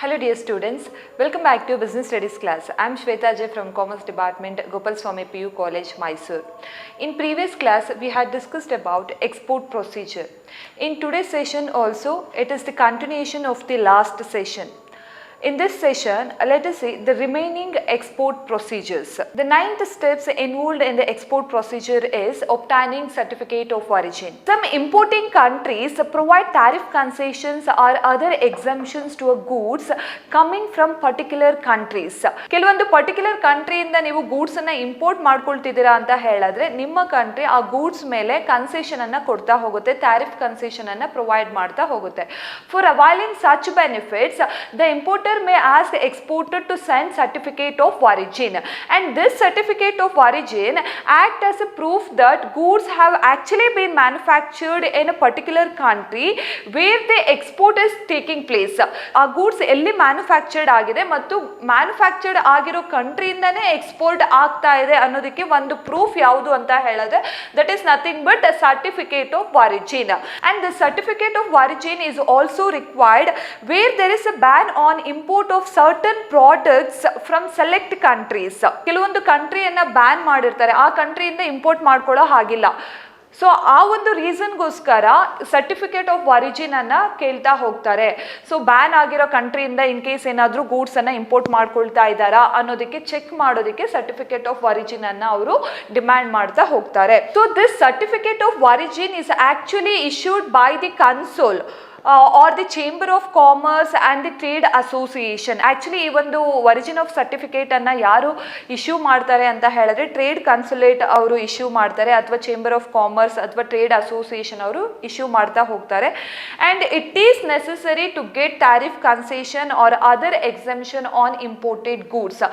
Hello dear students, welcome back to Business Studies class. I am Shweta J from Commerce Department, Gopal Swami PU College, Mysuru. In previous class, we had discussed about export procedure. In today's session also, it is the continuation of the last session. In this session, let us see the remaining export procedures. The 9th steps involved in the export procedure is obtaining certificate of origin. Some importing countries provide tariff concessions or other exemptions to a goods coming from particular countries. ಕೆಲವೊಂದು particular ಕಂಟ್ರಿಯಿಂದ ನೀವು goods ಅನ್ನ import ಮಾಡ್ಕೊಳ್ತಿದ್ದೀರಾ ಅಂತ ಹೇಳಿದ್ರೆ ನಿಮ್ಮ country ಆ goods ಮೇಲೆ concession ಅನ್ನ ಕೊಡ್ತಾ ಹೋಗುತ್ತೆ, ಟ್ಯಾರಿಫ್ ಕನ್ಸೆಷನ್ ಅನ್ನ ಪ್ರೊವೈಡ್ ಮಾಡ್ತಾ ಹೋಗುತ್ತೆ. For availing such benefits the importer may ask exporter to send certificate of origin, and this certificate of origin act as a proof that goods have actually been manufactured in a particular country where the export is taking place. ಆ goods ಎಲ್ಲಿ manufactured ಆಗಿದೆ ಮತ್ತು manufactured ಆಗಿರೋ ಕಂಟ್ರಿಯಿಂದನೇ export ಆಗ್ತಾ ಇದೆ ಅನ್ನೋದಕ್ಕೆ ಒಂದು proof ಯಾವುದು ಅಂತ ಹೇಳಿದ್ರೆ that is nothing but a certificate of origin, and the certificate of origin is also required where there is a ban on import of certain products from select countries. ಕೆಲವೊಂದು ಕಂಟ್ರಿಯನ್ನ ban ಮಾಡಿರ್ತಾರೆ, ಆ ಕಂಟ್ರಿಯಿಂದ import ಮಾಡ್ಕೊಳ್ಳೋ ಹಾಗಿಲ್ಲ. So ಆ ಒಂದು ರೀಸನ್ಗೋಸ್ಕರ certificate of origin ಅನ್ನ ಕೇಳ್ತಾ ಹೋಗ್ತಾರೆ. ಸೊ ಬ್ಯಾನ್ ಆಗಿರೋ ಕಂಟ್ರಿಯಿಂದ ಇನ್ ಕೇಸ್ ಏನಾದರೂ ಗೂಡ್ಸ್ ಅನ್ನ ಇಂಪೋರ್ಟ್ ಮಾಡ್ಕೊಳ್ತಾ ಇದ್ದಾರಾ ಅನ್ನೋದಕ್ಕೆ ಚೆಕ್ ಮಾಡೋದಕ್ಕೆ ಸರ್ಟಿಫಿಕೇಟ್ ಆಫ್ ಒರಿಜಿನ್ ಅನ್ನ ಅವರು ಡಿಮ್ಯಾಂಡ್ ಮಾಡ್ತಾ ಹೋಗ್ತಾರೆ. So this certificate of origin is actually issued by the console or the Chamber of Commerce and the Trade Association. Actually ಈ ಒಂದು ಒರಿಜಿನ್ ಆಫ್ ಸರ್ಟಿಫಿಕೇಟ್ ಅನ್ನ ಯಾರು ಇಶ್ಯೂ ಮಾಡ್ತಾರೆ ಅಂತ ಹೇಳಿದ್ರೆ ಟ್ರೇಡ್ ಕನ್ಸುಲೇಟ್ ಅವರು ಇಶ್ಯೂ ಮಾಡ್ತಾರೆ, ಅಥವಾ ಚೇಂಬರ್ ಆಫ್ ಕಾಮರ್ಸ್ ಅಥವಾ ಟ್ರೇಡ್ ಅಸೋಸಿಯೇಷನ್ ಅವರು ಇಶ್ಯೂ ಮಾಡ್ತಾ ಹೋಗ್ತಾರೆ. And it is necessary to get tariff concession or other exemption on imported goods.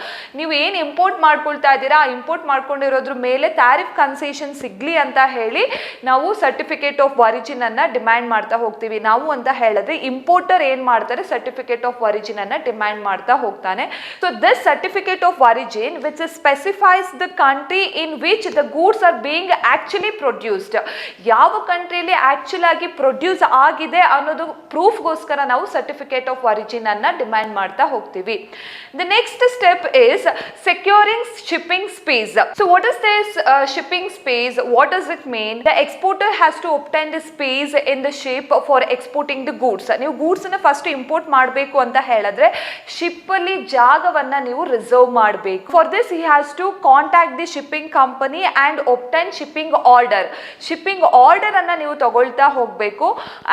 ನೀವು ಏನು ಇಂಪೋರ್ಟ್ ಮಾಡ್ಕೊಳ್ತಾ ಇದ್ದೀರಾ, ಇಂಪೋರ್ಟ್ ಮಾಡ್ಕೊಂಡಿರೋದ್ರ ಮೇಲೆ ಟ್ಯಾರಿಫ್ ಕನ್ಸೆಷನ್ ಸಿಗ್ಲಿ ಅಂತ ಹೇಳಿ ನಾವು ಸರ್ಟಿಫಿಕೇಟ್ ಆಫ್ ಒರಿಜಿನ್ ಅನ್ನ ಡಿಮ್ಯಾಂಡ್ ಮಾಡ್ತಾ ಹೋಗ್ತೀವಿ. ನಾವು ಅಂತ ಹೇಳಿದ್ರೆ ಇಂಪೋರ್ಟರ್ ಏನ್ ಮಾಡ್ತಾರೆ, ಸರ್ಟಿಫಿಕೇಟ್ ಆಫ್ ಒರಿಜಿನ್ ಅನ್ನ ಡಿಮ್ಯಾಂಡ್ ಮಾಡ್ತಾ ಹೋಗ್ತಾನೆ. So this certificate of origin which specifies the country in which the goods are being actually produced, ಯಾವ ಕಂಟ್ರಿಯಲ್ಲಿ ಆಕ್ಚುಲ್ ಆಗಿ ಪ್ರೊಡ್ಯೂಸ್ ಆಗಿದೆ ಅನ್ನೋದು ಪ್ರೂಫ್ಗೋಸ್ಕರ ನಾವು ಸರ್ಟಿಫಿಕೇಟ್ ಆಫ್ ಒರಿಜಿನ್ ಅನ್ನ ಡಿಮ್ಯಾಂಡ್ ಮಾಡ್ತಾ ಹೋಗ್ತೀವಿ. The next step is securing shipping space. So what is this shipping space? What does it mean? The exporter has to obtain the space in the ship for exporting the goods. ನೀವು goods ಅನ್ನ first import ಮಾಡಬೇಕು ಅಂತ ಹೇಳಿದ್ರೆ ship ಅಲ್ಲಿ ಜಾಗವನ್ನ ನೀವು reserve ಮಾಡಬೇಕು. For this he has to contact the shipping company and obtain shipping order. Shipping order ಅನ್ನ ನೀವು ತಗೊಳ್ತಾ ಹೋಗಬೇಕು.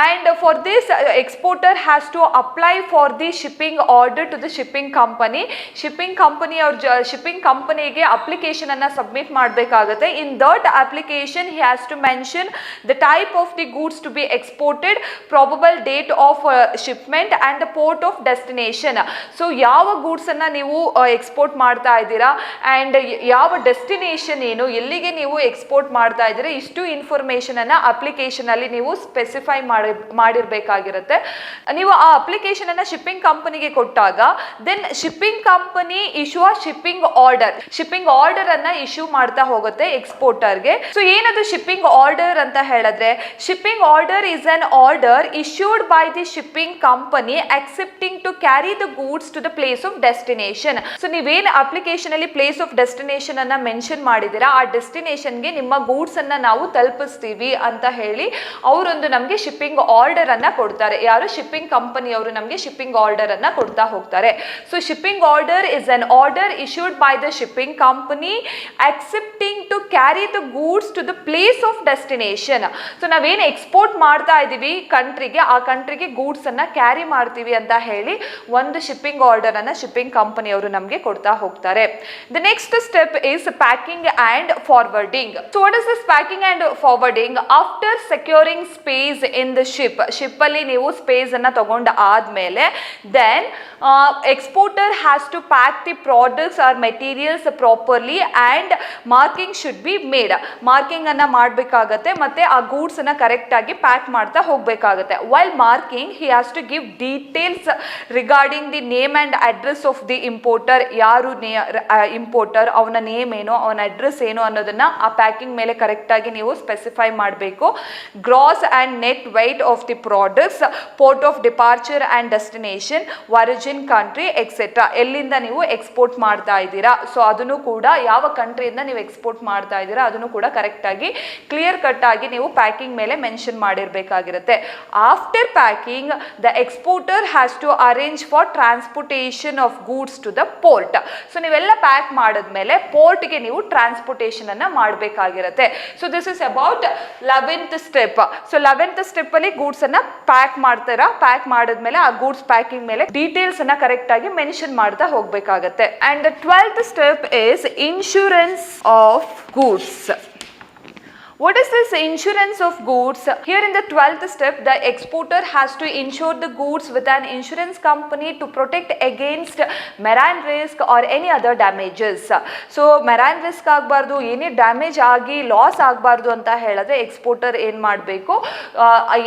And for this exporter has to apply for the shipping order to the shipping company. Shipping company ಅವ್ರ shipping ಕಂಪನಿಗೆ application ಅನ್ನ submit ಮಾಡಬೇಕಾಗುತ್ತೆ. In that application he has to mention the type of the goods to be exported, probable date of shipment and the port of destination. So ಯಾವ goods ಅನ್ನ ನೀವು export ಮಾಡ್ತಾ ಇದ್ದೀರಾ and ಯಾವ destination ಏನು, ಎಲ್ಲಿಗೆ ನೀವು ಎಕ್ಸ್ಪೋರ್ಟ್ ಮಾಡ್ತಾ ಇದ್ದೀರಾ, ಇಷ್ಟು ಇನ್ಫಾರ್ಮೇಶನ್ ಅನ್ನ ಅಪ್ಲಿಕೇಶನ್ ಅಲ್ಲಿ ನೀವು ಸ್ಪೆಸಿಫೈ ಮಾಡಿರ್ಬೇಕಾಗಿರುತ್ತೆ. ನೀವು ಆ ಅಪ್ಲಿಕೇಶನ್ ಅನ್ನ ಶಿಪ್ಪಿಂಗ್ ಕಂಪನಿಗೆ ಕೊಟ್ಟಾಗ ದೆನ್ ಶಿಪ್ಪಿಂಗ್ ಕಂಪನಿ ಇಶ್ಯೂ ಅ ಶಿಪ್ಪಿಂಗ್ ಆರ್ಡರ್. ಶಿಪ್ಪಿಂಗ್ ಆರ್ಡರ್ ಅನ್ನ ಇಶ್ಯೂ ಮಾಡ್ತಾ ಹೋಗುತ್ತೆ ಎಕ್ಸ್ಪೋರ್ಟರ್ಗೆ. ಸೊ ಏನದು ಶಿಪ್ಪಿಂಗ್ ಆರ್ಡರ್ ಅಂತ ಹೇಳಿದ್ರೆ, shipping order is an order issued by the shipping company accepting to carry the goods to the place of destination. So ನೀವೇನು application ಅಲ್ಲಿ place of destination ಅನ್ನ mention ಮಾಡಿದ್ದೀರಾ, ಆ ಡೆಸ್ಟಿನೇಷನ್ಗೆ ನಿಮ್ಮ ಗೂಡ್ಸ್ ಅನ್ನ ನಾವು ತಲುಪಿಸ್ತೀವಿ ಅಂತ ಹೇಳಿ ಅವರೊಂದು ನಮಗೆ ಶಿಪ್ಪಿಂಗ್ ಆರ್ಡರ್ ಅನ್ನ ಕೊಡ್ತಾರೆ. ಯಾರು? ಶಿಪ್ಪಿಂಗ್ ಕಂಪನಿ ಅವರು ನಮಗೆ ಶಿಪ್ಪಿಂಗ್ ಆರ್ಡರ್ ಅನ್ನ ಕೊಡ್ತಾ ಹೋಗ್ತಾರೆ. So shipping order is an order issued by the shipping company accepting to carry the goods to the place of destination. So ನಾವೇನು ಎಕ್ಸ್ಪೋರ್ಟ್ ಮಾಡ್ತಾ ಇದ್ದೀವಿ ಕಂಟ್ರಿಗೆ, ಆ ಕಂಟ್ರಿಗೆ ಗೂಡ್ಸ್ ಅನ್ನ ಕ್ಯಾರಿ ಮಾಡ್ತೀವಿ ಅಂತ ಹೇಳಿ ಒಂದು ಶಿಪ್ಪಿಂಗ್ ಆರ್ಡರ್ ಅನ್ನ ಶಿಪ್ಪಿಂಗ್ ಕಂಪನಿ ಅವರು ನಮಗೆ ಕೊಡ್ತಾ ಹೋಗ್ತಾರೆ. The next step is packing and forwarding. So what is this packing and forwarding? After securing space in the ship ಅಲ್ಲಿ ನೀವು ಸ್ಪೇಸ್ ಅನ್ನ ತಗೊಂಡ ಆದ್ಮೇಲೆ then exporter has to pack the products or materials properly and marking should be made. Marking ಅನ್ನ ಮಾಡಬೇಕಾಗತ್ತೆ ಮತ್ತೆ ಆ goods ಅನ್ನ ಕರೆಕ್ಟ್ ಆಗಿ ಪ್ಯಾಕ್ ಮಾಡ್ತಾ ಹೋಗಬೇಕಾಗುತ್ತೆ. While marking he has to give details regarding the name and address of the importer. ಯಾರು importer, ಅವನ ನೇಮ್ ಏನು, ಅವನ ಅಡ್ರೆಸ್ ಏನು ಅನ್ನೋದನ್ನ ಆ ಪ್ಯಾಕಿಂಗ್ ಮೇಲೆ ಕರೆಕ್ಟ್ ಆಗಿ ನೀವು ಸ್ಪೆಸಿಫೈ ಮಾಡಬೇಕು. Gross and net weight of the products, port of departure and destination, origin country etcetera. ಎಲ್ಲಿಂದ ನೀವು ಎಕ್ಸ್ಪೋರ್ಟ್ ಮಾಡ್ತಾ ಇದ್ದೀರಾ, ಸೊ ಅದನ್ನು ಕೂಡ ಯಾವ ಕಂಟ್ರಿಯಿಂದ ನೀವು ಎಕ್ಸ್ಪೋರ್ಟ್ ಮಾಡ್ತಾ ಇದ್ದೀರಾ ಅದನ್ನು ಕೂಡ ಕರೆಕ್ಟ್ ಆಗಿ ಕ್ಲಿಯರ್ ಕಟ್ ಆಗಿ ನೀವು ಪ್ಯಾಕಿಂಗ್ ಮೇಲೆ ಮೆನ್ಷನ್ ಮಾಡಿರಬೇಕಾಗಿರುತ್ತೆ. After packing the exporter has to arrange for transportation of goods to the port. So ನೀವೆಲ್ಲ ಪ್ಯಾಕ್ ಮಾಡಿದ್ಮೇಲೆ ಪೋರ್ಟ್ಗೆ ನೀವು ಟ್ರಾನ್ಸ್ಪೋರ್ಟೇಷನ್ ಅನ್ನ ಮಾಡಬೇಕಾಗಿರುತ್ತೆ. So this is about 11th step. So 11th step ಅಲ್ಲಿ ಗೂಡ್ಸ್ ಅನ್ನ ಪ್ಯಾಕ್ ಮಾಡ್ತೀರಾ. ಪ್ಯಾಕ್ ಮಾಡಿದ್ಮೇಲೆ ಆ ಗೂಡ್ಸ್ ಪ್ಯಾಕಿಂಗ್ ಮೇಲೆ ಡೀಟೇಲ್ಸ್ ಅನ್ನ ಕರೆಕ್ಟ್ ಆಗಿ ಮೆನ್ಷನ್ ಮಾಡ್ತಾ ಹೋಗ್ಬೇಕಾಗತ್ತೆ. And the 12th step is insurance of goods. What is this insurance of goods? Here in the 12th step, the exporter has to insure the goods with an insurance company to protect against marine risk or any other damages. So marine risk ಆಗಬಾರ್ದು, ಏನೇ damage ಆಗಿ loss ಆಗಬಾರ್ದು ಅಂತ ಹೇಳಿದ್ರೆ exporter ಏನು ಮಾಡಬೇಕು,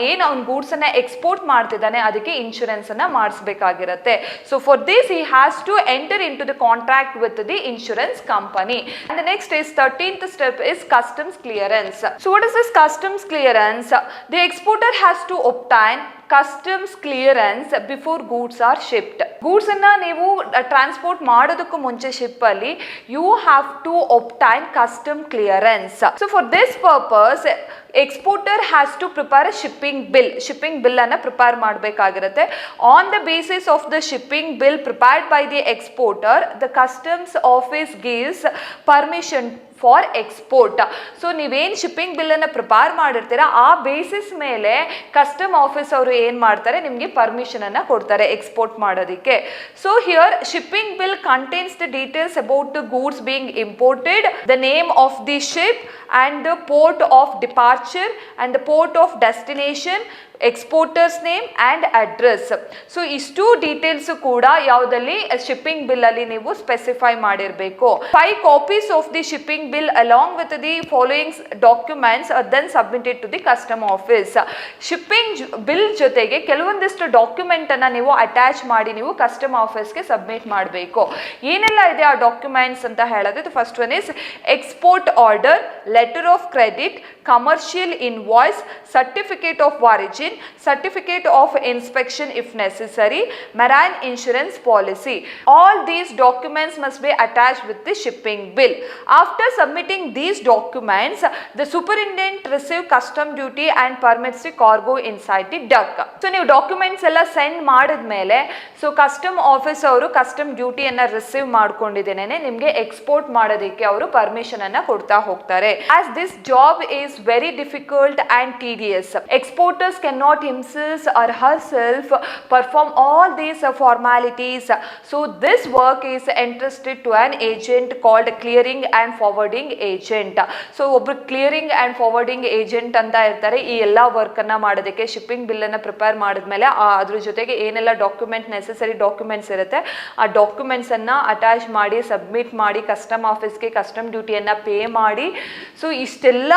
ಏನು ಅವ್ನ ಗೂಡ್ಸನ್ನು ಎಕ್ಸ್ಪೋರ್ಟ್ ಮಾಡ್ತಿದ್ದಾನೆ ಅದಕ್ಕೆ ಇನ್ಶೂರೆನ್ಸನ್ನು ಮಾಡಿಸ್ಬೇಕಾಗಿರುತ್ತೆ. So for this he has to enter into the contract with the insurance company. And the next is 13th step is customs clearance. So what is this customs clearance? The exporter has to obtain customs clearance before goods are shipped. Goods ಅನ್ನ ನೀವು transport ಮಾಡೋದಕ್ಕೂ ಮುಂಚೆ ship ಅಲ್ಲಿ you have to obtain custom clearance. So for this purpose exporter has to prepare a shipping bill ಅನ್ನ prepare ಮಾಡಬೇಕಾಗಿರುತ್ತೆ. On the basis of the shipping bill prepared by the exporter, the customs office gives permission for export. So ನೀವೇನು shipping ಬಿಲ್ಲನ್ನು prepare ಮಾಡಿರ್ತೀರ ಆ basis ಮೇಲೆ custom office ಅವರು ಏನು ಮಾಡ್ತಾರೆ, ನಿಮಗೆ ಪರ್ಮಿಷನನ್ನು ಕೊಡ್ತಾರೆ ಎಕ್ಸ್ಪೋರ್ಟ್ ಮಾಡೋದಕ್ಕೆ. So here shipping bill contains the details about the goods being imported, the name of the ship and the port of departure and the port of destination, exporters name and address. So ಇಷ್ಟು details ಕೂಡ ಯಾವುದಲ್ಲಿ shipping bill ಅಲ್ಲಿ ನೀವು specify ಮಾಡಿರಬೇಕು. 5 copies of the shipping bill along with the following documents are then submitted to the custom office. Shipping bill ಜೊತೆಗೆ ಕೆಲವೊಂದಿಷ್ಟು document ಅನ್ನ ನೀವು attach ಮಾಡಿ ನೀವು ಕಸ್ಟಮ್ ಆಫೀಸ್ಗೆ ಸಬ್ಮಿಟ್ ಮಾಡಬೇಕು. ಏನೆಲ್ಲ ಇದೆ ಆ ಡಾಕ್ಯುಮೆಂಟ್ಸ್ ಅಂತ ಹೇಳಿದ್ರೆ, first one is export order, letter of credit, commercial invoice, certificate of origin, certificate of inspection if necessary, marine insurance policy. All these documents must be attached with the shipping bill. After submitting these documents, the superintendent receive custom duty and permits the cargo inside the dock. So ನೀವು documents ಎಲ್ಲ send ಮಾಡಿದ್ಮೇಲೆ so custom office ಅವರು custom ಡ್ಯೂಟಿಯನ್ನು receive ಮಾಡ್ಕೊಂಡಿದ್ದೇನೆ ನಿಮಗೆ export ಮಾಡೋದಕ್ಕೆ ಅವರು permission ಅನ್ನ ಕೊಡ್ತಾ ಹೋಗ್ತಾರೆ. As this job is very difficult and tedious, exporters cannot himself or herself perform all these formalities. So this work is entrusted to an agent called clearing and forwarding agent. So ಒಬ್ರು clearing and forwarding agent ಅಂತ ಇರ್ತಾರೆ. ಈ ಎಲ್ಲ ವರ್ಕನ್ನು ಮಾಡೋದಕ್ಕೆ shipping ಬಿಲ್ಲನ್ನು prepare ಮಾಡಿದ್ಮೇಲೆ ಅದ್ರ ಜೊತೆಗೆ ಏನೆಲ್ಲ ನೆಸೆಸರಿ ಡಾಕ್ಯುಮೆಂಟ್ಸ್ ಇರುತ್ತೆ ಆ ಡಾಕ್ಯುಮೆಂಟ್ಸನ್ನು ಅಟ್ಯಾಚ್ ಮಾಡಿ ಸಬ್ಮಿಟ್ ಮಾಡಿ ಕಸ್ಟಮ್ ಆಫೀಸ್ಗೆ ಕಸ್ಟಮ್ ಡ್ಯೂಟಿಯನ್ನು ಪೇ ಮಾಡಿ, ಸೊ ಇಷ್ಟೆಲ್ಲ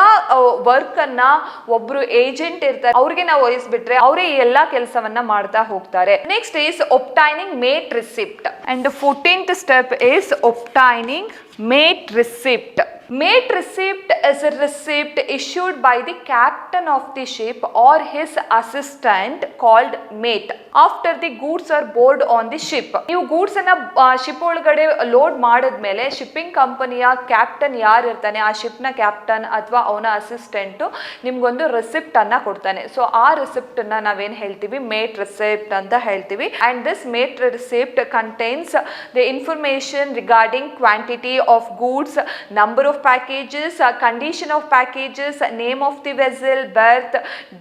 ವರ್ಕನ್ನು ಒಬ್ಬರು ಏಜೆಂಟ್ ಇರ್ತಾರೆ ಅವ್ರಿಗೆ ನಾವು ವಹಿಸ್ಬಿಟ್ರೆ ಅವರೇ ಈ ಎಲ್ಲಾ ಕೆಲಸವನ್ನ ಮಾಡ್ತಾ ಹೋಗ್ತಾರೆ. Next is obtaining mate receipt and 14th step is obtaining mate receipt. Mate receipt is a receipt issued by the captain of the ship or his assistant called mate after the goods are board on the ship. ನೀವು goods ಅನ್ನ ship ಒಳಗಡೆ load ಮಾಡಿದ್ಮೇಲೆ shipping ಕಂಪನಿಯ captain ಯಾರು ಇರ್ತಾನೆ, ಆ ಶಿಪ್ನ captain ಅಥವಾ ಅವನ ಅಸಿಸ್ಟೆಂಟು ನಿಮ್ಗೊಂದು ರಿಸಿಪ್ಟ್ ಅನ್ನ ಕೊಡ್ತಾನೆ. ಸೊ ಆ ರಿಸಿಪ್ಟ್ ಅನ್ನ ನಾವೇನು ಹೇಳ್ತೀವಿ, ಮೇಟ್ ರಿಸಿಪ್ಟ್ ಅಂತ ಹೇಳ್ತೀವಿ. And this mate receipt contains the information regarding quantity of goods, number of packages, condition of packages, name of the vessel, berth,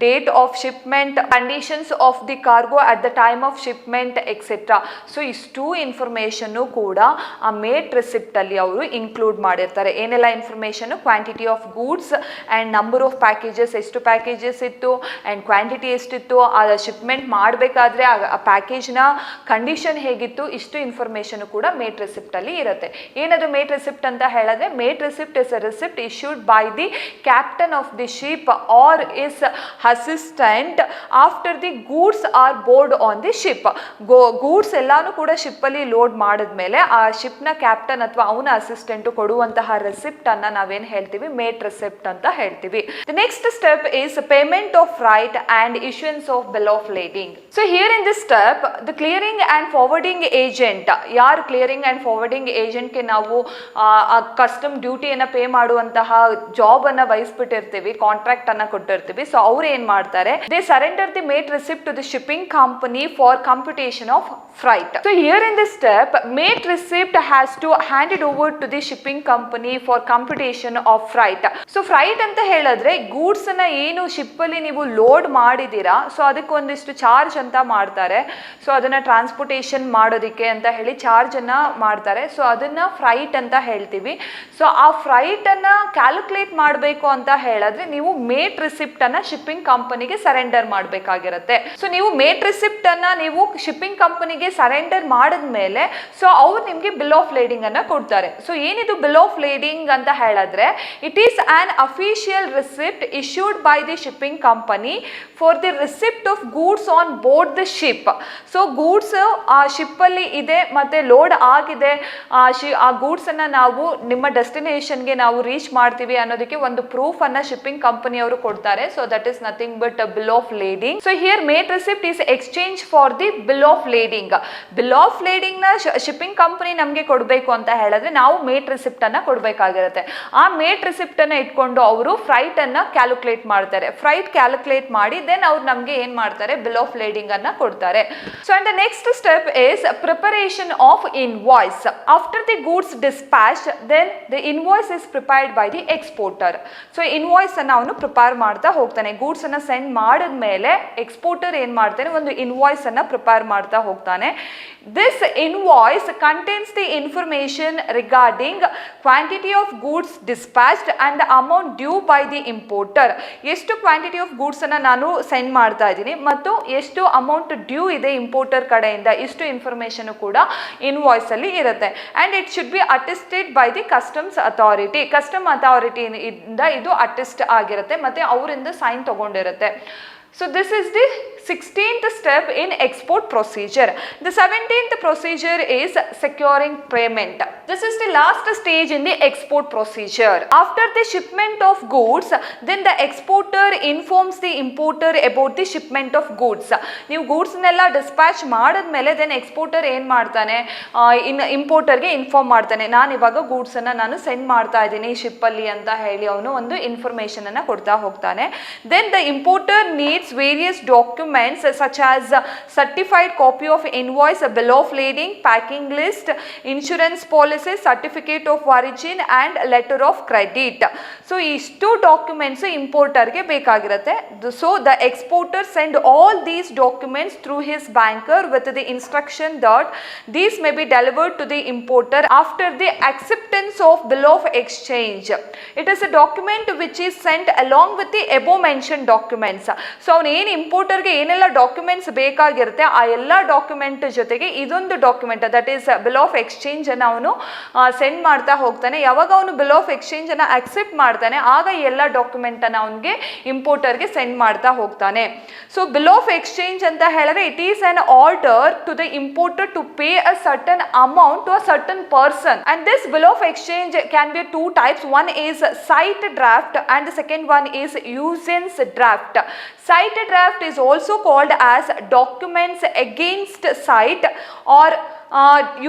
date of shipment, conditions of the cargo at the time of shipment, etc. So ಇಷ್ಟು information ಕೂಡ ಆ mate receipt ಅಲ್ಲಿ ಅವರು include ಮಾಡಿರ್ತಾರೆ. ಏನೆಲ್ಲ information, quantity of goods and number of packages, ಎಷ್ಟು packages ಇತ್ತು and quantity ಎಷ್ಟಿತ್ತು, ಆ ಶಿಪ್ಮೆಂಟ್ ಮಾಡಬೇಕಾದ್ರೆ ಆ ಪ್ಯಾಕೇಜ್ನ ಕಂಡೀಷನ್ ಹೇಗಿತ್ತು, ಇಷ್ಟು ಇನ್ಫಾರ್ಮೇಷನ್ ಕೂಡ ಮೇಟ್ ರಿಸಿಪ್ಟ್ ಅಲ್ಲಿ ಇರುತ್ತೆ. ಏನದು ಮೇಟ್ ರಿಸಿಪ್ಟ್ ಅಂತ ಹೇಳಿದ್ರೆ, mate receipt receipt is a receipt issued by the captain of the ship or his assistant after the goods are board on the ship. Goods ಎಲ್ಲಾನು ಕೂಡ ಶಿಪ್ ಅಲ್ಲಿ load ಮಾಡಿದ್ಮೇಲೆ ಆ ಶಿಪ್ ನ ಕ್ಯಾಪ್ಟನ್ ಅಥವಾ ಅವನ ಅಸಿಸ್ಟೆಂಟ್ ಕೊಡುವಂತಹ ರೆಸಿಪ್ಟ್ ಅನ್ನ ನಾವೇನ್ ಹೇಳ್ತೀವಿ, ಮೇಟ್ ರೆಸಿಪ್ಟ್ ಅಂತ ಹೇಳ್ತೀವಿ. The next step is payment of freight and issuance of bill of lading. So here in this step the clearing and forwarding agent, ಯಾರು ಕ್ಲಿಯರಿಂಗ್ ಅಂಡ್ ಫಾರ್ವರ್ಡಿಂಗ್ ಏಜೆಂಟ್ಗೆ ನಾವು ಕಸ್ಟಮ್ ಡ್ಯೂಟಿಯನ್ನು ಪೇ ಮಾಡುವಂತಹ ಜಾಬ್ ಅನ್ನ ವಹಿಸ್ಬಿಟ್ಟಿರ್ತೀವಿ, contract ಅನ್ನ ಕೊಟ್ಟಿರ್ತೀವಿ. ಸೊ ಅವ್ರು ಏನ್ ಮಾಡ್ತಾರೆ, they surrender the mate receipt to the shipping company for computation of freight. So here in this step, mate receipt has to hand it over to the shipping company for computation of freight. So freight ಅಂತ ಹೇಳಿದ್ರೆ goods ಅನ್ನ ಏನು ship ಅಲ್ಲಿ ನೀವು load ಮಾಡಿದೀರಾ, so ಅದಕ್ಕೆ ಒಂದಿಷ್ಟು charge ಅಂತ ಮಾಡ್ತಾರೆ. ಸೊ ಅದನ್ನ ಟ್ರಾನ್ಸ್ಪೋರ್ಟೇಷನ್ ಮಾಡೋದಕ್ಕೆ ಅಂತ ಹೇಳಿ ಚಾರ್ಜ್ ಅನ್ನ ಮಾಡ್ತಾರೆ. ಸೊ ಅದನ್ನ ಫ್ರೈಟ್ ಅಂತ ಹೇಳ್ತೀವಿ. ಸೊ ಆ ಫ್ರೈಟ್ ಅನ್ನ ಕ್ಯಾಲ್ಕುಲೇಟ್ ಮಾಡಬೇಕು ಅಂತ ಹೇಳಿದ್ರೆ ನೀವು ಮೇಟ್ ರಿಸಿಪ್ಟ್ ಅನ್ನ ಶಿಪ್ಪಿಂಗ್ ಕಂಪನಿಗೆ ಸರೆಂಡರ್ ಮಾಡಬೇಕಾಗಿರುತ್ತೆ. ಸೊ ನೀವು ಮೇಟ್ ರಿಸಿಪ್ಟ್ ಅನ್ನ ನೀವು ಶಿಪ್ಪಿಂಗ್ ಕಂಪನಿಗೆ ಸರೆಂಡರ್ ಮಾಡಿದ್ಮೇಲೆ ಸೊ ಅವ್ರು ನಿಮಗೆ ಬಿಲ್ ಆಫ್ ಲೇಡಿಂಗ್ ಅನ್ನ ಕೊಡ್ತಾರೆ. ಸೊ ಏನಿದು ಬಿಲ್ ಆಫ್ ಲೇಡಿಂಗ್ ಅಂತ ಹೇಳಿದ್ರೆ, it is on official receipt issued by the shipping company for the receipt of goods on board the ship. So goods ಆ ಶಿಪ್ ಅಲ್ಲಿ ಇದೆ ಮತ್ತೆ ಲೋಡ್ ಆಗಿದೆ, ಆ ಗೂಡ್ಸ್ ಅನ್ನ ನಾವು ನಿಮ್ಮ ಡೆಸ್ಟಿನೇಷನ್ಗೆ ನಾವು ರೀಚ್ ಮಾಡ್ತೀವಿ ಅನ್ನೋದಕ್ಕೆ ಒಂದು ಪ್ರೂಫ್ ಅನ್ನ ಶಿಪ್ಪಿಂಗ್ ಕಂಪನಿ ಅವರು ಕೊಡ್ತಾರೆ. So that is nothing but bill of lading. So here mate receipt is exchange for the bill of lading. Bill of lading ನ ಶಿಪ್ಪಿಂಗ್ ಕಂಪನಿ ನಮಗೆ ಕೊಡಬೇಕು ಅಂತ ಹೇಳಿದ್ರೆ ನಾವು ಮೇಟ್ ರಿಸಿಪ್ಟ್ ಅನ್ನ ಕೊಡಬೇಕಾಗಿರುತ್ತೆ. ಆ ಮೇಟ್ ರಿಸಿಪ್ಟ್ ಅನ್ನ ಇಟ್ಕೊಂಡು ಅವರು ಫ್ರೈಟ್ ಅನ್ನ ಕ್ಯಾಲ್ಕುಲೇಟ್ ಮಾಡ್ತಾರೆ. ಫ್ರೈಟ್ ಕ್ಯಾಲ್ಕುಲೇಟ್ ಮಾಡಿ ದೆನ್ ಅವ್ರು ನಮಗೆ ಏನ್ ಮಾಡ್ತಾರೆ, ಬಿಲ್ ಆಫ್ ಲೇಡಿಂಗ್ ಅನ್ನ ಕೊಡ್ತಾರೆ. So and the next step is preparation of invoice. After the goods dispatch then the invoice is prepared by the exporter. So invoice ಅನ್ನ ಅವನು ಪ್ರಿಪೇರ್ ಮಾಡ್ತಾ ಹೋಗ್ತಾನೆ. ಗೂಡ್ಸ್ ಅನ್ನ ಸೆಂಡ್ ಮಾಡಿದ್ಮೇಲೆ ಎಕ್ಸ್ಪೋರ್ಟರ್ ಏನ್ ಮಾಡ್ತಾನೆ, ಒಂದು ಇನ್ವಾಯ್ಸ್ ಅನ್ನ ಪ್ರಿಪೇರ್ ಮಾಡ್ತಾ ಹೋಗ್ತಾನೆ. This invoice contains the information regarding quantity of goods dispatched and the amount due by the importer. ಎಷ್ಟು ಕ್ವಾಂಟಿಟಿ ಆಫ್ ಗೂಡ್ಸ್ ಅನ್ನ ನಾನು ಸೆಂಡ್ ಮಾಡ್ತಾ ಇದ್ದೀನಿ ಮತ್ತು ಎಷ್ಟು ಅಮೌಂಟ್ ಡ್ಯೂ ಇದೆ ಇಂಪೋರ್ಟರ್ ಕಡೆಯಿಂದ, ಇಷ್ಟು ಇನ್ಫಾರ್ಮೇಶನ್ ಕೂಡ ಇನ್ವಾಯ್ಸ್ ಅಲ್ಲಿ ಇರುತ್ತೆ. And it should be attested by the customs authority. Custom authority ಇಂದ ಇದು ಅಟೆಸ್ಟ್ ಆಗಿರುತ್ತೆ ಮತ್ತೆ ಅವರಿಂದ sign ತಗೊಂಡಿರುತ್ತೆ. So this is the 16th step in export procedure. The 17th procedure is securing payment. This is the last stage in the export procedure. After the shipment of goods, then the exporter informs the importer about the shipment of goods. ನೀವು goods ನೆಲ್ಲ dispatch ಮಾಡಿದ್ಮೇಲೆ then exporter ಏನ್ ಮಾಡ್ತಾನೆ, ಇಂಪೋರ್ಟರ್ಗೆ inform ಮಾಡ್ತಾನೆ, ನಾನು ಇವಾಗ goods ಅನ್ನ ನಾನು ಸೆಂಡ್ ಮಾಡ್ತಾ ಇದ್ದೀನಿ ಶಿಪ್ ಅಲ್ಲಿ ಅಂತ ಹೇಳಿ ಅವನು ಒಂದು ಇನ್ಫಾರ್ಮೇಶನ್ ಅನ್ನ ಕೊಡ್ತಾ ಹೋಗ್ತಾನೆ. Then the importer needs various documents such as certified copy of invoice, bill of lading, packing list, insurance policy, certificate of origin and letter of credit. So ಇಷ್ಟು ಡಾಕ್ಯುಮೆಂಟ್ಸ್ ಇಂಪೋರ್ಟರ್ಗೆ ಬೇಕಾಗಿರುತ್ತೆ. So the exporter send all these documents through his banker with the instruction that these may be delivered to the importer after the acceptance of bill of exchange. It is a document which is sent along with the above mentioned documents. So ಅವನು ಏನು ಇಂಪೋರ್ಟರ್ಗೆ ಏನೆಲ್ಲ documents ಬೇಕಾಗಿರುತ್ತೆ ಆ ಎಲ್ಲ document ಜೊತೆಗೆ ಇದೊಂದು document that is bill of exchange ಅನ್ನು ಅವನು ಸೆಂಡ್ ಮಾಡ್ತಾ ಹೋಗ್ತಾನೆ. ಯಾವಾಗ ಅವನು ಬಿಲ್ ಆಫ್ ಎಕ್ಸ್ಚೇಂಜ್ ಅನ್ನ ಅಕ್ಸೆಪ್ಟ್ ಮಾಡ್ತಾನೆ ಆಗ ಎಲ್ಲ ಡಾಕ್ಯುಮೆಂಟ್ ಅನ್ನ ಅವನಿಗೆ ಇಂಪೋರ್ಟರ್ಗೆ ಸೆಂಡ್ ಮಾಡ್ತಾ ಹೋಗ್ತಾನೆ. ಸೊ ಬಿಲ್ ಆಫ್ ಎಕ್ಸ್ಚೇಂಜ್ ಅಂತ ಹೇಳಿದ್ರೆ it is an order to the importer to pay a certain amount to a certain person. And this bill of exchange can be two types. One is sight draft and the second one is usance draft. Site draft is also called as documents against site or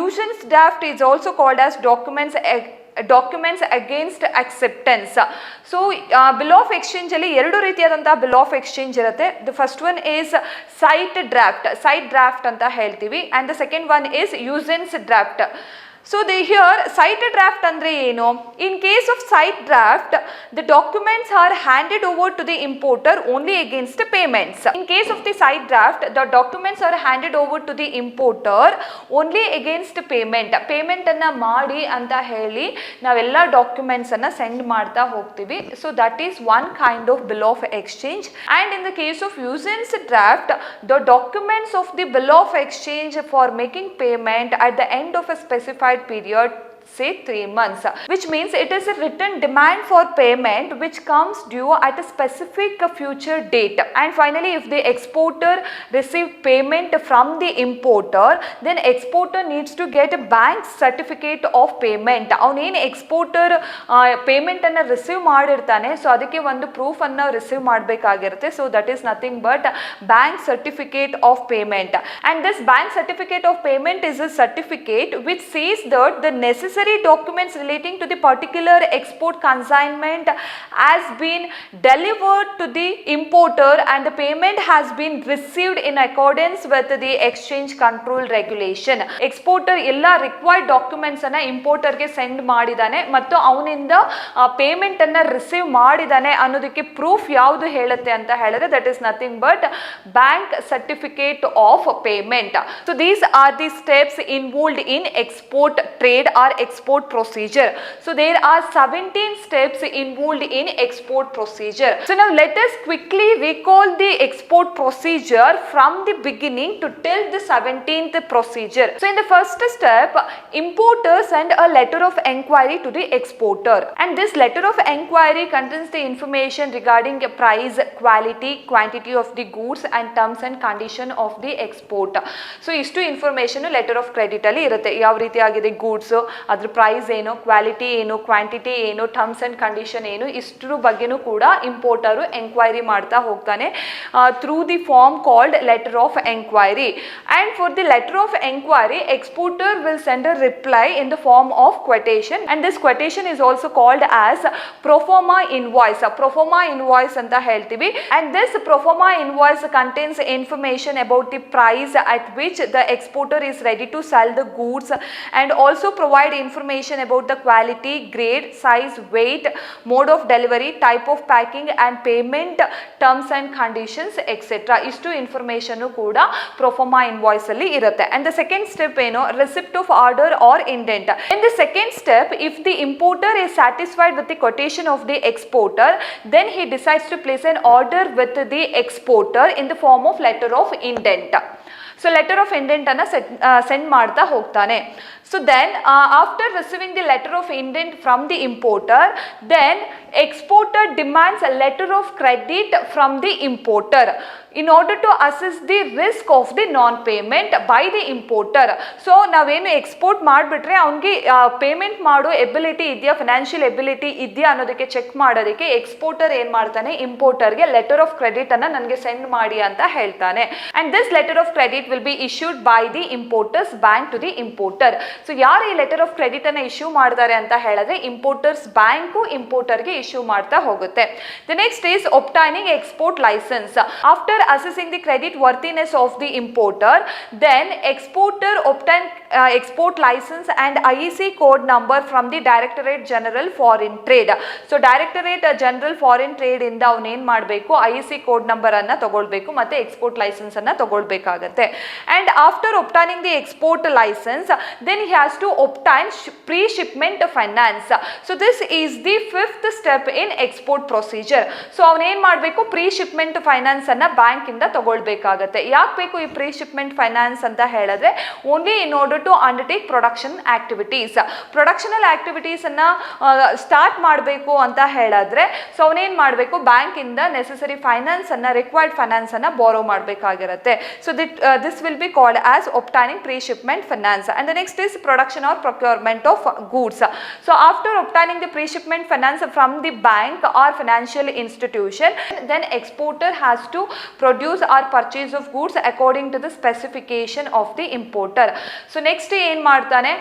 usance draft is also called as documents against acceptance. So bill of exchange ಅಲ್ಲಿ ಎರಡು ರೀತಿಯಾದಂತಹ bill of exchange ಇರುತ್ತೆ. The first one is sight draft ಅಂತ ಹೇಳ್ತೀವಿ and the second one is usance draft. So here site draft andre ಏನು? In case of site draft, the documents are handed over to the importer only against payments. In case of the site draft, the documents are handed over to the importer only against payment. Payment ಅನ್ನ ಮಾಡಿ ಅಂತ ಹೇಳಿ ನಾವೆಲ್ಲ documents ಅನ್ನ send ಮಾಡ್ತಾ ಹೋಗ್ತೀವಿ. So that is one kind of bill of exchange. And in the case of usance draft, the documents of the bill of exchange for making payment at the end of a specified period say 3 months, which means it is a written demand for payment which comes due at a specific future date. And finally, if the exporter received payment from the importer, then exporter needs to get a bank certificate of payment. ಅವನೇನು exporter payment ಅನ್ನು receive ಮಾಡಿರ್ತಾನೆ, so ಅದಕ್ಕೆ ಒಂದು proof ಅನ್ನು receive ಮಾಡಬೇಕಾಗಿರುತ್ತೆ. So that is nothing but bank certificate of payment. And this bank certificate of payment is a certificate which says that the necessary documents relating to the particular export consignment has been delivered to the importer and the payment has been received in accordance with the exchange control regulation. Exporter ಎಲ್ಲ required documents ಅನ್ನ importer ಗೆ send ಮಾಡಿದಾನೆ ಮತ್ತು ಅವನಿಂದ payment ಅನ್ನ receive ಮಾಡಿದಾನೆ ಅನ್ನೋದಕ್ಕೆ proof ಯಾವುದು ಹೇಳುತ್ತೆ ಅಂತ ಹೇಳಿದ್ರೆ that is nothing but bank certificate of payment. So these are the steps involved in export trade or export procedure. So there are 17 steps involved in export procedure. So now let us quickly recall the export procedure from the beginning to till the 17th procedure. So in the first step, importer send a letter of enquiry to the exporter, and this letter of enquiry contains the information regarding price, quality, quantity of the goods and terms and condition of the export. So istu information letter of credit ಅಲ್ಲಿ ಇರುತ್ತೆ. ಯಾವ ರೀತಿಯಾಗಿದೆ goods, ಅದ್ರ price ಏನು, quality ಏನು, quantity ಏನು, terms and condition ಏನು, ಇಷ್ಟರ ಬಗ್ಗೆನೂ ಕೂಡ ಇಂಪೋರ್ಟರು ಎಂಕ್ವೈರಿ ಮಾಡ್ತಾ ಹೋಗ್ತಾನೆ through the form called letter of enquiry. And for the letter of enquiry exporter will send a reply in the form of quotation, and this quotation is also called as proforma invoice. Proforma invoice ಅಂತ ಹೇಳ್ತೀವಿ. And this proforma invoice contains information about the price at which the exporter is ready to sell the goods and also provide information about the quality, grade, size, weight, mode of delivery, type of packing and payment terms and conditions etc. ಇಷ್ಟು information ಕೂಡ proforma invoice ಅಲ್ಲಿ ಇರುತ್ತೆ. and the second step ಏನು, receipt of order or indent. in the second step, if the importer is satisfied with the quotation of the exporter, then he decides to place an order with the exporter in the form of letter of indent. So letter of indent ಅನ್ನು send ಮಾಡ್ತಾ ಹೋಗ್ತಾನೆ. So then after receiving the letter of indent from the importer, then exporter demands a letter of credit from the importer in order to assess the risk of the non-payment by the importer. So ನಾವೇನು export ಮಾಡಿಬಿಟ್ರೆ ಅವನಿಗೆ payment ಮಾಡೋ ability ಇದೆಯಾ, financial ability ಇದೆಯಾ ಅನ್ನೋದಕ್ಕೆ check ಮಾಡೋದಕ್ಕೆ exporter ಏನು ಮಾಡ್ತಾನೆ, ಇಂಪೋರ್ಟರ್ಗೆ ಲೆಟರ್ ಆಫ್ ಕ್ರೆಡಿಟ್ ಅನ್ನು ನನಗೆ ಸೆಂಡ್ ಮಾಡಿ ಅಂತ ಹೇಳ್ತಾನೆ. And this letter of credit will be issued by the importer's bank to the importer. So ಯಾರು ಈ ಲೆಟರ್ ಆಫ್ ಕ್ರೆಡಿಟ್ ಅನ್ನು ಇಶ್ಯೂ ಮಾಡ್ತಾರೆ ಅಂತ ಹೇಳಿದ್ರೆ ಇಂಪೋರ್ಟರ್ಸ್ ಬ್ಯಾಂಕು ಇಂಪೋರ್ಟರ್ಗೆ ಇಶ್ಯೂ ಮಾಡ್ತಾ ಹೋಗುತ್ತೆ. The next is obtaining export license. After assessing the credit worthiness of the importer, then exporter obtain export license and IEC code number from the Directorate General Foreign Trade. So Directorate General Foreign Trade ಇಂದ ಅವನು ಏನು ಮಾಡಬೇಕು, IEC code number ಅನ್ನು ತಗೊಳ್ಬೇಕು ಮತ್ತೆ export licence ಅನ್ನು ತಗೊಳ್ಬೇಕಾಗತ್ತೆ. And after obtaining the export license, then he has to obtain pre-shipment finance. So this is the fifth step in export procedure. So ಅವನೇನು ಮಾಡಬೇಕು, ಪ್ರೀ ಶಿಪ್ಮೆಂಟ್ ಫೈನಾನ್ಸ್ ಅನ್ನ bank ಇಂದ ತಗೊಳ್ಬೇಕಾಗತ್ತೆ. ಯಾಕೆ ಬೇಕು ಈ ಪ್ರೀ ಶಿಪ್ಮೆಂಟ್ ಫೈನಾನ್ಸ್ ಅಂತ ಹೇಳಿದ್ರೆ, only in order to undertake production activities. Productional activities ಅನ್ನ ಸ್ಟಾರ್ಟ್ ಮಾಡಬೇಕು ಅಂತ ಹೇಳಿದ್ರೆ ಸೊ ಅವನೇನು ಮಾಡಬೇಕು, ಬ್ಯಾಂಕ್ ಇಂದ ನೆಸೆಸರಿ ಫೈನಾನ್ಸ್ ಅನ್ನ, ರಿಕ್ವೈರ್ಡ್ ಫೈನಾನ್ಸ್ ಅನ್ನ ಬಾರೋ ಮಾಡಬೇಕಾಗಿರುತ್ತೆ. So this will be called as obtaining pre-shipment finance. And the next is production or procurement of goods. So after obtaining the pre-shipment finance from the bank or financial institution, then exporter has to produce or purchase of goods according to the specification of the importer. So next ಏನು ಮಾಡ್ತಾನೆ,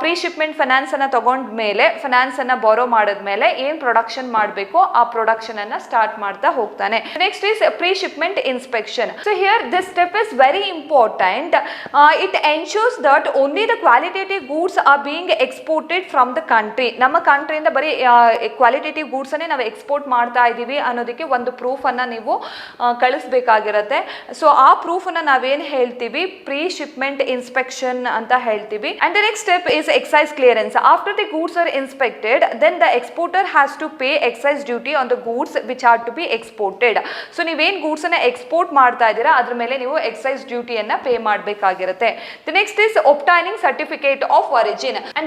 pre-shipment finance ಅನ್ನ ತಗೊಂಡ ಮೇಲೆ, finance ಅನ್ನ ಬಾರೋ ಮಾಡಿದ್ಮೇಲೆ ಏನು production ಮಾಡಬೇಕು ಆ ಪ್ರೊಡಕ್ಷನ್ ಅನ್ನ ಸ್ಟಾರ್ಟ್ ಮಾಡ್ತಾ ಹೋಗ್ತಾನೆ. Next is pre-shipment inspection. So here this step is very important. It ensures that only the qualitative goods are being exported from the country. ನಮ್ಮ ಕಂಟ್ರಿಯಿಂದ ಬರೀ ಕ್ವಾಲಿಟೇಟಿವ್ ಗೂಡ್ಸ್ ಅನ್ನೇ ನಾವು ಎಕ್ಸ್ಪೋರ್ಟ್ ಮಾಡ್ತಾ ಇದ್ದೀವಿ ಅನ್ನೋದಕ್ಕೆ ಒಂದು ಪ್ರೂಫ್ ಅನ್ನ ನೀವು ಕಳಿಸ್ಬೇಕಾಗಿರುತ್ತೆ. ಸೊ ಆ ಪ್ರೂಫ್ ಅನ್ನ ನಾವೇನು ಹೇಳ್ತೀವಿ, ಪ್ರೀ ಶಿಪ್ಮೆಂಟ್ ಇನ್ಸ್ಪೆಕ್ಷನ್ ಅಂತ ಹೇಳ್ತೀವಿ. And the next step is excise clearance. After the goods are inspected, then the exporter has to pay excise duty on the goods which are to be exported. So ನೀವೇನು goods ಅನ್ನ export ಮಾಡ್ತಾ ಇದ್ದೀರಾ ಅದ್ರ ಮೇಲೆ ನೀವು excise duty ಡ್ಯೂಟಿಯನ್ನು pay ಮಾಡಬೇಕಾಗಿರುತ್ತೆ. The next is obtaining certificate of origin, and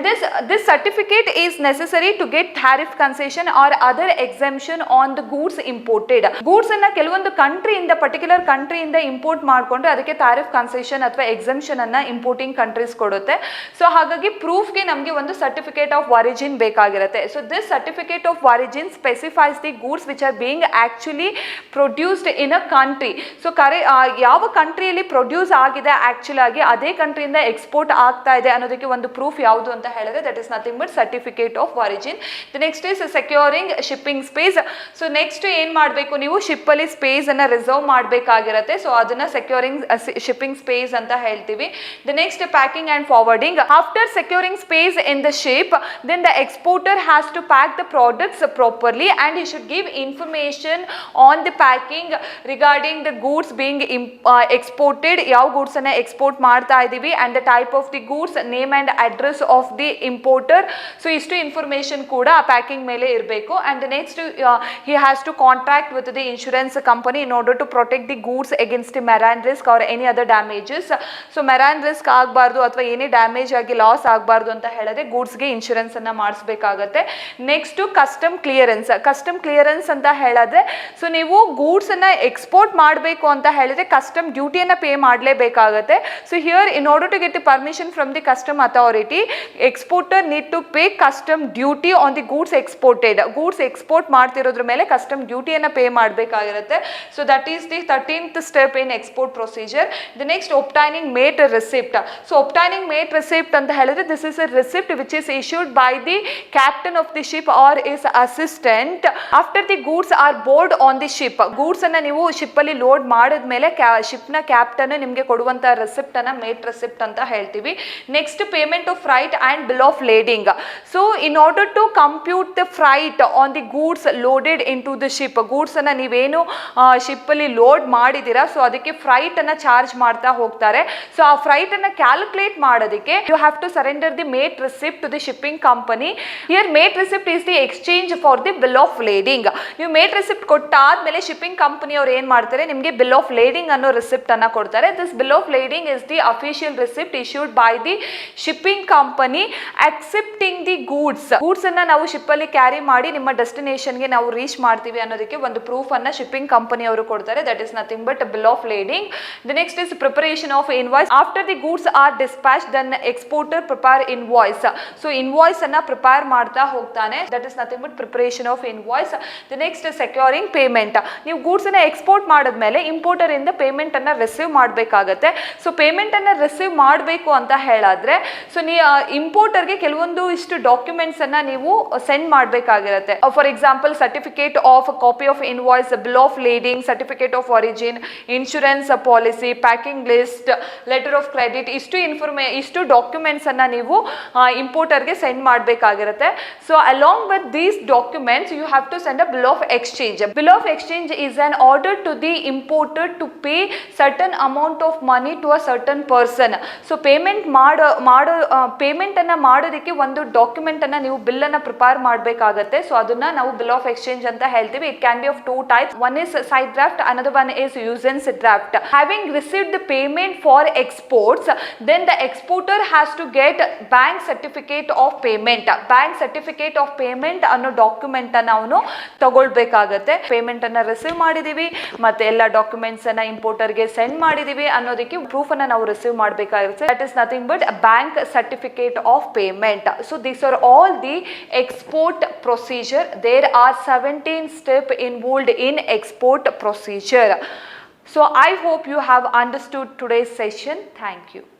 this certificate is necessary to get tariff concession or other exemption on the goods imported. Goods ಅನ್ನ ಕೆಲವೊಂದು ಕಂಟ್ರಿಯಿಂದ ಪರ್ಟಿಕ್ಯುಲರ್ ಕಂಟ್ರಿಯಿಂದ ಇಂಪೋರ್ಟ್ ಮಾಡಿಕೊಂಡ್ರೆ ಅದಕ್ಕೆ ಟ್ಯಾರಿಫ್ ಕನ್ಸೆಷನ್ ಅಥವಾ exemption ಅನ್ನ importing countries ಕೊಡುತ್ತೆ. So ಹಾಗಾಗಿ ಪ್ರೂಫ್ಗೆ ನಮಗೆ ಒಂದು ಸರ್ಟಿಫಿಕೇಟ್ ಆಫ್ ಒರಿಜಿನ್ ಬೇಕಾಗಿರುತ್ತೆ. So this certificate of origin specifies the goods which are being actually produced in a country. So ಯಾವ ಕಂಟ್ರಿಯಲ್ಲಿ ಪ್ರೊಡ್ಯೂಸ್ ಆಗಿದೆ ಆಕ್ಚುಲ್ ಆಗಿ ಅದೇ ಕಂಟ್ರಿಯಿಂದ ಎಕ್ಸ್ಪೋರ್ಟ್ ಆಗ್ತಾ ಇದೆ ಅನ್ನೋದಕ್ಕೆ ಒಂದು ಪ್ರೂಫ್ ಯಾವುದು ಅಂತ ಹೇಳಿದ್ರೆ that is nothing but certificate of origin. The next is securing shipping space. So next ಏನ್ ಮಾಡಬೇಕು, ನೀವು ಶಿಪ್ ಅಲ್ಲಿ ಸ್ಪೇಸ್ ಅನ್ನ ರಿಸರ್ವ್ ಮಾಡಬೇಕಾಗಿರುತ್ತೆ. ಸೊ ಅದನ್ನ ಸೆಕ್ಯೂರಿಂಗ್ ಶಿಪ್ಪಿಂಗ್ ಸ್ಪೇಸ್ ಅಂತ ಹೇಳ್ತೀವಿ. The next packing and forwarding. After securing space in the ship, then the exporter has to pack the products properly and he should give information on the packing regarding the goods being exported. ಯಾವ goods ಅನ್ನ export ಮಾಡ್ತಾ ಇದೀವಿ and the type of the goods, name and address of the importer. So ಇಷ್ಟು information ಕೂಡ packing ಮೇಲೆ ಇರಬೇಕು. and the next he has to contract with the insurance company in order to protect the goods against the marine risk or any other damages. so marine risk ಆಗಬಾರ್ದು ಅಥವಾ ಏನೇ damage ಆಗಿ loss ಆಗಬಾರ್ದು ಅಂತ ಹೇಳಿದ್ರೆ ಗೂಡ್ಸ್ಗೆ ಇನ್ಶೂರೆನ್ಸ್ ಅನ್ನ ಮಾಡಿಸಬೇಕಾಗುತ್ತೆ. Next custom clearance. Custom clearance ಅಂತ ಹೇಳಿದ್ರೆ ಸೊ ನೀವು ಗೂಡ್ಸ್ ಅನ್ನ ಎಕ್ಸ್ಪೋರ್ಟ್ ಮಾಡಬೇಕು ಅಂತ ಹೇಳಿದ್ರೆ ಕಸ್ಟಮ್ ಡ್ಯೂಟಿಯನ್ನು ಪೇ ಮಾಡಲೇಬೇಕಾಗುತ್ತೆ. So here in order to get the permission from the custom authority, exporter need to pay custom duty on the goods exported. goods export ಮಾಡ್ತಿರೋದ್ರ ಮೇಲೆ ಕಸ್ಟಮ್ ಡ್ಯೂಟಿಯನ್ನು ಪೇ ಮಾಡಬೇಕಾಗಿರುತ್ತೆ. So that is the 13th step in export procedure. the next obtaining mate receipt. so obtaining mate receipt ಅಂತ ಹೇಳಿದ್ರೆ this is a receipt which is issued by the captain of the ship or his assistant after the goods are board on the ship. goods ಅನ್ನ ನೀವು ship ಅಲ್ಲಿ load ಮಾಡಿದ್ಮೇಲೆ ship ನ captain ನಿಮಗೆ ಕೊಡುವಂತ receipt ಅನ್ನ ಮೇಟ್ ರೆಸಿಪ್ಟ್ ಅಂತ ಹೇಳ್ತೀವಿ. Next payment of freight and bill of lading. So in order to compute the freight on the goods loaded in to the ship, goods ಅನ್ನ ನೀವೇನು ಶಿಪ್ ಅಲ್ಲಿ ಲೋಡ್ ಮಾಡಿದೀರಾ ಸೊ ಅದಕ್ಕೆ ಫ್ರೈಟ್ ಅನ್ನ charge ಮಾಡ್ತಾ ಹೋಗ್ತಾರೆ. ಸೊ ಆ ಫ್ರೈಟ್ ಅನ್ನ ಕ್ಯಾಲ್ಕುಲೇಟ್ ಮಾಡೋದಕ್ಕೆ you have to surrender the mate receipt to the shipping company. Here mate receipt is the exchange for the bill of lading. ನೀವು ಮೇಟ್ ರಿಸಿಪ್ಟ್ ಕೊಟ್ಟಾದ್ಮೇಲೆ ಶಿಪ್ಪಿಂಗ್ ಕಂಪನಿ ಅವ್ರು ಏನ್ ಮಾಡ್ತಾರೆ, ನಿಮಗೆ ಬಿಲ್ ಆಫ್ ಲೇಡಿಂಗ್ ಅನ್ನೋ ರಿಸಿಪ್ಟ್ ಅನ್ನ ಕೊಡ್ತಾರೆ. This bill of lading is the official receipt issued by the shipping company accepting the goods. goods ಅನ್ನ ನಾವು ಶಿಪ್ ಅಲ್ಲಿ ಕ್ಯಾರಿ ಮಾಡಿ ನಿಮ್ಮ ಡೆಸ್ಟಿನೇಷನ್ ಗೆ ನಾವು ರೀಚ್ ಮಾಡ್ತೀವಿ ಅನ್ನೋದಕ್ಕೆ ಒಂದು ಪ್ರೂಫ್ ಅನ್ನ ಶಿಪ್ಪಿಂಗ್ ಕಂಪನಿ ಅವರು ಕೊಡ್ತಾರೆ. That is nothing but bill of lading. The next is preparation of invoice. After the goods are dispatch then exporter prepare invoice. So invoice ಅನ್ನ ಪ್ರಿಪೇರ್ ಮಾಡ್ತಾ ಹೋಗ್ತಾನೆ. That is nothing but preparation of invoice. The next securing payment. ನೀವು goods ಅನ್ನ export ಮಾಡಿದ್ಮೇಲೆ importer ಇಂದ payment ಅನ್ನ receive ಮಾಡಬೇಕಾಗುತ್ತೆ. So payment ಅನ್ನ ರಿಸೀವ್ ಮಾಡಬೇಕು ಅಂತ ಹೇಳಿದ್ರೆ ಸೊ ಇಂಪೋರ್ಟರ್ಗೆ ಕೆಲವೊಂದು ಇಷ್ಟು ಡಾಕ್ಯುಮೆಂಟ್ಸ್ ಅನ್ನ ನೀವು ಸೆಂಡ್ ಮಾಡಬೇಕಾಗಿರುತ್ತೆ. For example certificate of copy of invoice, bill of lading, certificate of origin, insurance policy, packing list, letter of credit, ಇಷ್ಟು ಡಾಕ್ಯುಮೆಂಟ್ಸ್ ಅನ್ನ ನೀವು ಇಂಪೋರ್ಟರ್ಗೆ ಸೆಂಡ್ ಮಾಡಬೇಕಾಗಿರುತ್ತೆ. So along with these documents you have to send a bill of exchange. Bill of exchange is an order to the importer to pay certain amount of money to a certain person. So payment payment ಅನ್ನ ಮಾಡೋದಕ್ಕೆ ಒಂದು document ಅನ್ನ ನೀವು bill ಅನ್ನ prepare ಮಾಡಬೇಕಾಗುತ್ತೆ. So ಅದನ್ನ ನಾವು bill of exchange ಅಂತ ಹೇಳ್ತೀವಿ. It can be of two types. One is side draft, another one is usance draft. Having received the payment for exports, then the exporter has to get bank certificate of payment. Bank certificate of payment ಅನ್ನೋ document ಅನ್ನ ಅವನು ತಗೊಳ್ಬೇಕಾಗತ್ತೆ. Payment ಅನ್ನ receive ಮಾಡಿದೀವಿ ಮತ್ತೆ ಎಲ್ಲ documents ಅನ್ನ importer ಗೆ send ಮಾಡಿದೀವಿ ಅನ್ನೋದಕ್ಕೆ ಪ್ರೂಫ್ ಅನ್ನ ನಾವು ರಿಸೀವ್ ಮಾಡಬೇಕಾಗುತ್ತೆ. That is nothing but a bank certificate of payment. So these are all the export procedure. There are 17 steps involved in export procedure. So I hope you have understood today's session. Thank you.